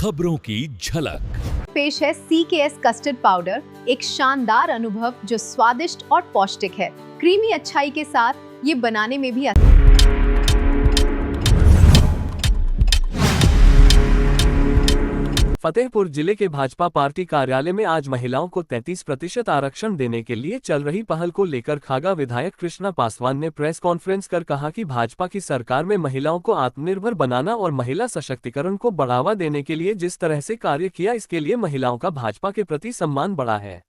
खबरों की झलक। पेश है CKS कस्टर्ड पाउडर, एक शानदार अनुभव जो स्वादिष्ट और पौष्टिक है। क्रीमी अच्छाई के साथ ये बनाने में भी फतेहपुर जिले के भाजपा पार्टी कार्यालय में आज महिलाओं को 33% आरक्षण देने के लिए चल रही पहल को लेकर खागा विधायक कृष्णा पासवान ने प्रेस कॉन्फ्रेंस कर कहा कि भाजपा की सरकार में महिलाओं को आत्मनिर्भर बनाना और महिला सशक्तिकरण को बढ़ावा देने के लिए जिस तरह से कार्य किया, इसके लिए महिलाओं का भाजपा के प्रति सम्मान बढ़ा है।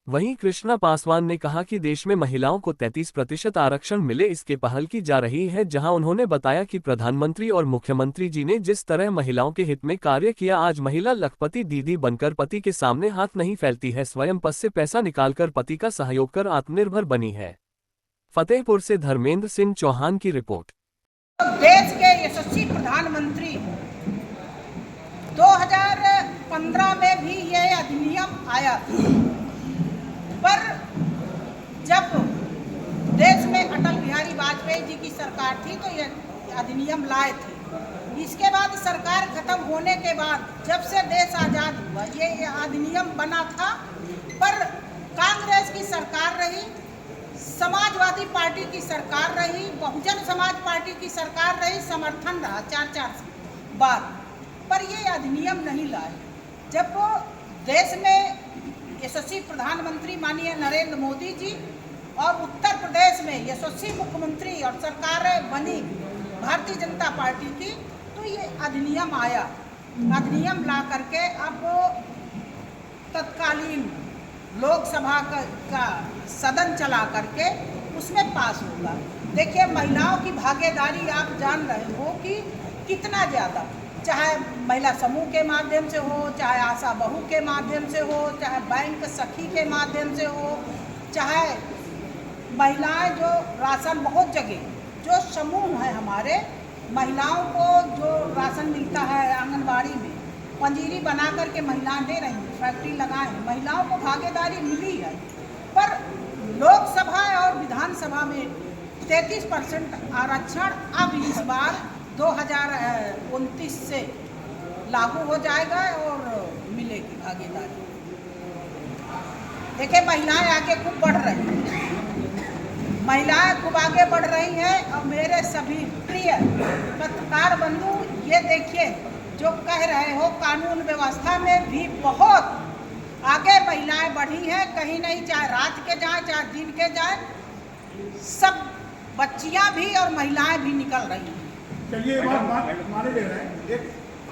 वहीं कृष्णा पासवान ने कहा कि देश में महिलाओं को 33% आरक्षण मिले, इसके पहल की जा रही है। जहां उन्होंने बताया कि प्रधानमंत्री और मुख्यमंत्री जी ने जिस तरह महिलाओं के हित में कार्य किया, आज महिला लखपति दीदी बनकर पति के सामने हाथ नहीं फैलती है, स्वयं पस से पैसा निकालकर पति का सहयोग कर आत्मनिर्भर बनी है। फतेहपुर से धर्मेंद्र सिंह चौहान की रिपोर्ट। देश के यशस्वी प्रधानमंत्री 2015 में भी यह अधिनियम आया, पर जब देश में अटल बिहारी वाजपेयी जी की सरकार थी तो यह अधिनियम लाए थे। इसके बाद सरकार खत्म होने के बाद जब से देश आज़ाद हुआ ये अधिनियम बना था, पर कांग्रेस की सरकार रही, समाजवादी पार्टी की सरकार रही, बहुजन समाज पार्टी की सरकार रही, समर्थन रहा 4-4 बार, पर ये अधिनियम नहीं लाए। जब वो देश में यशस्वी प्रधानमंत्री माननीय नरेंद्र मोदी जी और उत्तर प्रदेश में यशस्वी मुख्यमंत्री और सरकार बनी भारतीय जनता पार्टी की, तो ये अधिनियम आया। अधिनियम ला करके अब तत्कालीन लोकसभा का सदन चला करके उसमें पास होगा। देखिए, महिलाओं की भागीदारी आप जान रहे हो कि कितना ज़्यादा, चाहे महिला समूह के माध्यम से हो, चाहे आशा बहू के माध्यम से हो, चाहे बैंक सखी के माध्यम से हो, चाहे महिलाएं जो राशन, बहुत जगह जो समूह है हमारे, महिलाओं को जो राशन मिलता है आंगनबाड़ी में, पंजीरी बना करके महिलाएं दे रही हैं, फैक्ट्री लगाए हैं, महिलाओं को भागीदारी मिली है। पर लोकसभा और विधानसभा में 33% आरक्षण अब इस बार 2029 से लागू हो जाएगा और मिलेगी भागीदारी। देखिए, महिलाएं आगे खूब बढ़ रही हैं, महिलाएं खूब आगे बढ़ रही हैं। और मेरे सभी प्रिय पत्रकार बंधु, ये देखिए जो कह रहे हो, कानून व्यवस्था में भी बहुत आगे महिलाएं बढ़ी हैं। कहीं नहीं, चाहे रात के जाए चाहे दिन के जाए, सब बच्चियां भी और महिलाएं भी निकल रही हैं। चलिए, बात माने ले रहे हैं। एक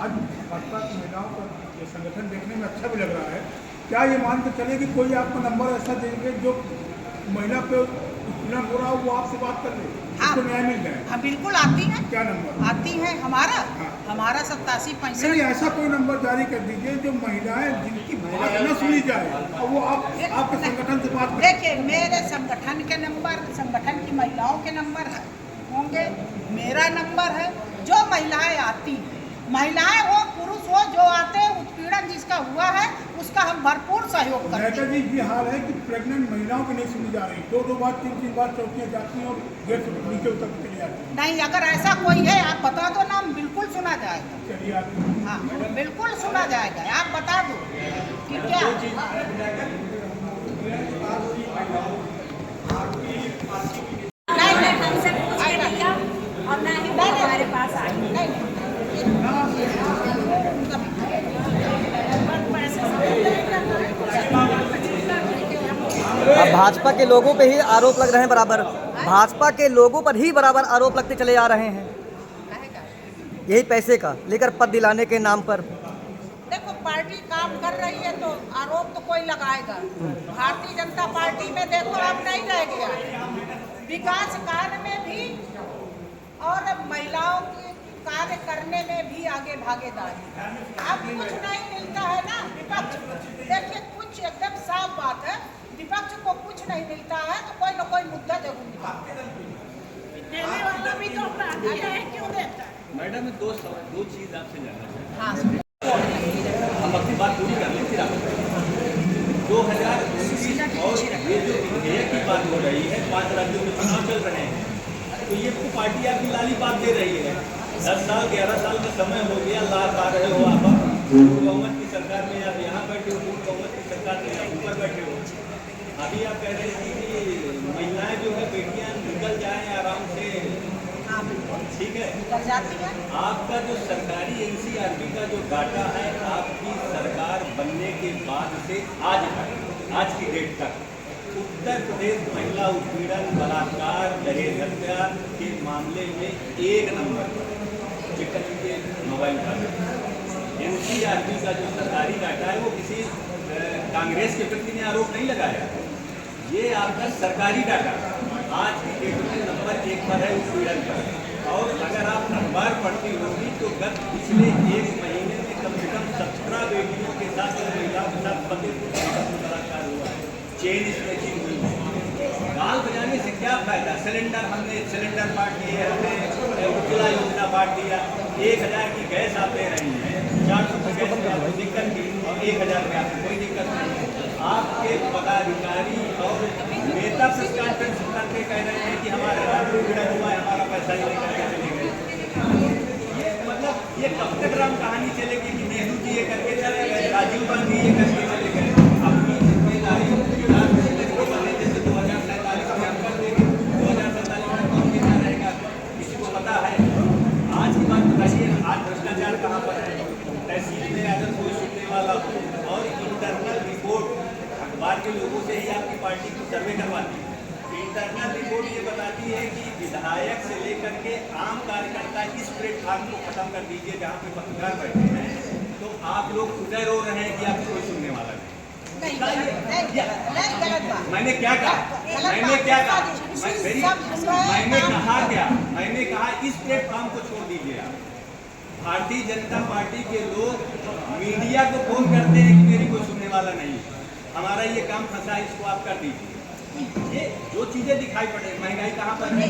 आज भाजपा की महिलाओं का ये संगठन देखने में अच्छा भी लग रहा है। क्या ये मान के चले कि कोई आपको नंबर ऐसा देंगे जो महिला पे उत्पीड़न हो रहा हो वो आपसे बात कर ले, उसको न्याय मिल जाए? हाँ, बिल्कुल आती है। क्या नंबर आती है? हमारा 8765। ऐसा कोई नंबर जारी कर दीजिए जो महिलाएं जिनकी बात न सुनी जाए और वो आपके संगठन से बात। देखिए, मेरे संगठन के नंबर, संगठन की महिलाओं के नंबर होंगे, मेरा नंबर है। जो महिलाएं आती हैं, महिलाएं हो पुरुष हो, जो आते हैं, उत्पीड़न जिसका हुआ है उसका हम भरपूर सहयोग करते हैं। जी, ये हाल है कि प्रेग्नेंट महिलाओं की नहीं सुनी जा रही, 2-2 बार 3-3 बार चौकियाँ जाती हैं और गेट से नीचे उतर चली जाती हैं। नहीं, अगर ऐसा कोई है आप बता दो नाम, बिल्कुल सुना जाएगा। चलिए, आप हाँ, बिल्कुल सुना जाएगा। आप बता दो कि क्या हमारे पास आई। अब भाजपा के लोगों पे ही आरोप लग रहे हैं, बराबर भाजपा के लोगों पर ही बराबर आरोप लगते चले आ रहे हैं, यही पैसे का लेकर पद दिलाने के नाम पर। देखो, पार्टी काम कर रही है तो आरोप तो कोई लगाएगा। भारतीय जनता पार्टी में देखो अब नहीं रह गया, विकास कार्य में भी और महिलाओं के कार्य करने में भी आगे भागीदारी। अब कुछ नहीं मिलता है ना विपक्ष। देखिए, कुछ एकदम साफ बात है, विपक्ष को कुछ नहीं मिलता है तो कोई ना कोई मुद्दा जरूर निकालता है। देने वाला भी तो अपना क्यों देता है? मैडम, दो चीज़ आपसे जानना चाहते हैं। हाँ, हम अपनी बात पूरी कर लें, फिर आप 2019 और ये जो विधेयक की बात हो रही है, 5 राज्यों में चुनाव चल रहे हैं, तो ये पार्टी आपकी लाली बात दे रही है। 10 साल 11 साल का समय हो गया, ला पा रहे हो आप, पूर्ण बहुमत की सरकार में आप यहाँ बैठे हो, पूर्ण बहुमत की सरकार में आप ऊपर बैठे हो। अभी आप कह रहे थे कि महिलाएं जो है बेटियां निकल जाएं आराम से, ठीक है, निकल जाती है। आपका जो सरकारी एनसीईआरटी का जो डाटा है आपकी सरकार बनने के बाद से आज तक, आज की डेट तक उत्तर प्रदेश महिला उत्पीड़न, बलात्कार, दहेज हत्या के मामले में 1 नंबर चिकन के मोबाइल का एनसीईआरटी का जो सरकारी डाटा है वो किसी कांग्रेस के व्यक्ति ने आरोप नहीं लगाया। ये आपका सरकारी डाटा आज की डेट में नंबर 1 पर है उत्पीड़न पर। और अगर आप अखबार पढ़ती होगी तो गत पिछले 1 महीने में कम से कम 17 बेटियों के साथ महिलाओं के साथ फतेहपुर बलात्कार हुआ है, चेन स्नैचिंग हुई है। गाल बजाने से क्या फायदा? सिलेंडर हमने सिलेंडर बांट दिए, हमने उज्ज्वला योजना बांट दिया, 1000 की गैस आप दे रही हैं, 400 की गैस में आपको दिक्कत की और 1000 में आपको कोई दिक्कत नहीं है। आपके पदाधिकारी और नेता प्रेस कॉन्फ्रेंस करके कह रहे हैं कि हमारे राज्य पीड़न हुआ है, हमारा पैसा ही लेकर के चले गए। ये मतलब ये कब तक राम कहानी चलेगी कि नेहरू जी ये करके चले गए, राजीव गांधी ये करके चले गए। अपनी जिम्मेदारी को बने जैसे 2047 में हम कर देंगे, 2047 में कौन कितना रहेगा किसी को पता है? आज की बात बताइए, आज भ्रष्टाचार कहाँ पर है? तहसील में अगर कोई सुनने वाला हो और इंटरनल रिपोर्ट अखबार के लोगों से ही आपकी पार्टी को सर्वे करवाती है, इंटरनल रिपोर्ट ये बताती है कि विधायक से लेकर के आम कार्यकर्ता इस प्लेटफॉर्म को खत्म कर दीजिए जहाँ पे पत्रकार बैठे हैं, तो आप लोग उधर रो रहे हैं कि आपको कोई सुनने वाला नहीं। मैंने क्या कहा? मैंने क्या कहा? मैंने कहा इस प्लेटफॉर्म को छोड़ दीजिए आप। भारतीय जनता पार्टी के लोग मीडिया को फोन करते हैं कि मेरी कोई सुनने वाला नहीं है, हमारा ये काम फंसा है, इसको आप कर दीजिए। ये जो चीजें दिखाई पड़े, महंगाई कहाँ पर है?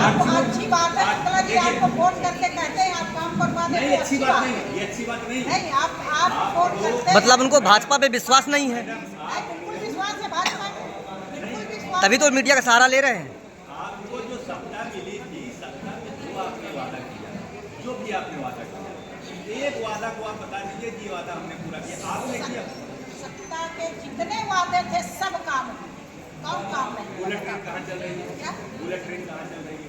आपको अच्छी बात है, मतलब कि आपको फोन करके कहते हैं आप काम करवा दें। नहीं, अच्छी बात नहीं है, ये अच्छी बात नहीं है। नहीं, आप फोन करते हैं। मतलब उनको भाजपा पे विश्वास नहीं है, बिल्कुल विश्वास है भाजपा में, बिल्कुल विश्वास। तभी तो मीडिया का सहारा ले रहे हैं। आपको जो सत्ता मिली थी, सत्ता में जो आपने वादा किया, जो भी आपने वादा किया, एक वादा को आप बता दीजिए कि वादा हमने पूरा किया, आपने किया। सत्ता के जितने वादे थे सब काम, कौन काम नहीं? बुलेट ट्रेन कहाँ चल रही है? क्या? बुलेट ट्रेन कहाँ चल रही है?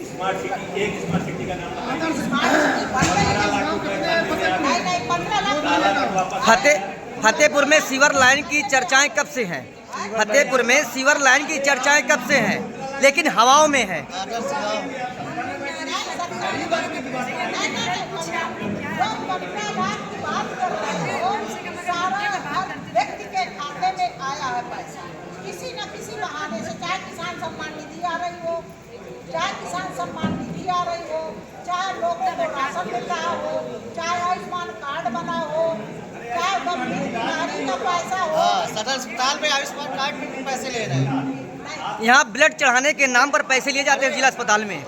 स्मार्ट सिटी, एक स्मार्ट सिटी का नाम बताइए। स्मार्ट सिटी बन गई है। 15 लाख रुपए नहीं 15 लाख वापस फतेहपुर में सीवर लाइन की चर्चाएं कब से हैं? फतेहपुर में सीवर लाइन की चर्चाएं कब से हैं, लेकिन हवाओं में है। व्यक्ति के खाते में आया है पैसा किसी न किसी बहाने से, चाहे किसान सम्मान निधि आ रही हो, चाहे किसान सम्मान निधि आ रही हो, चाहे लोगों को राशन मिल रहा हो, चाहे आयुष्मान कार्ड बना हो, चाहे गंभीर बीमारी का पैसा हो। सदर अस्पताल में आयुष्मान कार्ड में पैसे ले रहे हैं। यहाँ ब्लड चढ़ाने के नाम पर पैसे लिए जाते हैं जिला अस्पताल में।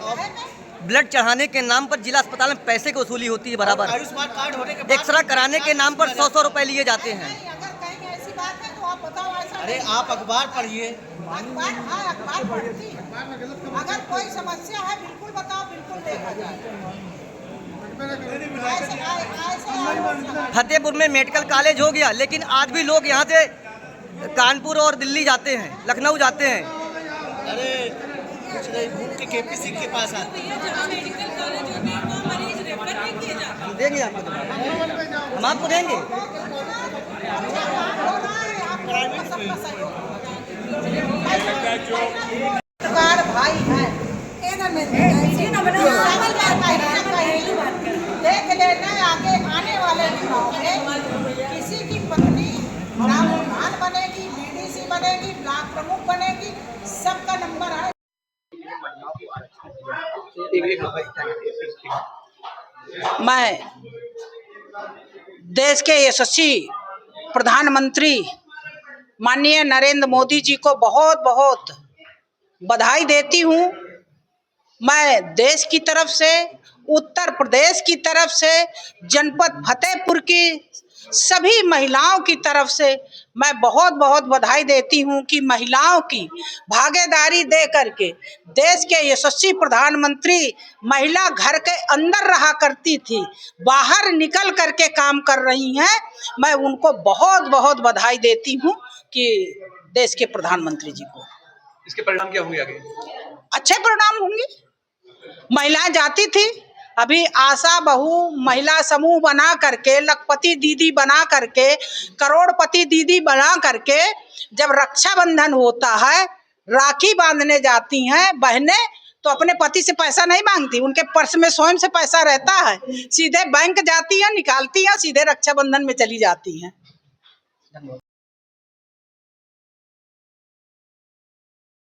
ब्लड चढ़ाने के नाम पर जिला अस्पताल में पैसे की वसूली होती है बराबर। आयुष्मान कार्ड होने के बाद एक्सरे कराने के नाम पर 100-100 रुपए लिए जाते हैं। नहीं, अगर कहीं ऐसी बात है तो आप बताओ। ऐसा अरे नहीं। आप अखबार पढ़िए। अखबार, हाँ अखबार पढ़ती है। अगर कोई समस्या है बिल्कुल बताओ, बिल्कुल देखा जाए। फतेहपुर में मेडिकल कॉलेज हो गया, लेकिन आज भी लोग यहाँ से कानपुर और दिल्ली जाते हैं, लखनऊ जाते हैं। अरे कुछ नहीं, घूम के केपीसी के पास आते हैं। हम देंगे आपको, हम आपको देंगे। सरकार भाई है, देख लेना आगे आने वाले दिनों में किसी की पत्नी ग्राम प्रधान बनेगी, बीडीसी बनेगी, ब्लॉक प्रमुख बनेगी, सबका नंबर है। मैं देश के यशस्वी प्रधानमंत्री माननीय नरेंद्र मोदी जी को बहुत बहुत बधाई देती हूँ। मैं देश की तरफ से, उत्तर प्रदेश की तरफ से, जनपद फतेहपुर की सभी महिलाओं की तरफ से मैं बहुत बहुत बधाई देती हूं कि महिलाओं की भागीदारी दे करके देश के यशस्वी प्रधानमंत्री महिला घर के अंदर रहा करती थी, बाहर निकल करके काम कर रही हैं। मैं उनको बहुत बहुत बधाई देती हूं कि देश के प्रधानमंत्री जी को। इसके परिणाम क्या होंगे आगे? अच्छे परिणाम होंगे। महिलाएं जाती थी, अभी आशा बहू महिला समूह बना करके, लखपति दीदी बना करके, करोड़पति दीदी बना करके जब रक्षाबंधन होता है, राखी बांधने जाती हैं बहनें, तो अपने पति से पैसा नहीं मांगती, उनके पर्स में स्वयं से पैसा रहता है, सीधे बैंक जाती हैं, निकालती हैं, सीधे रक्षाबंधन में चली जाती हैं।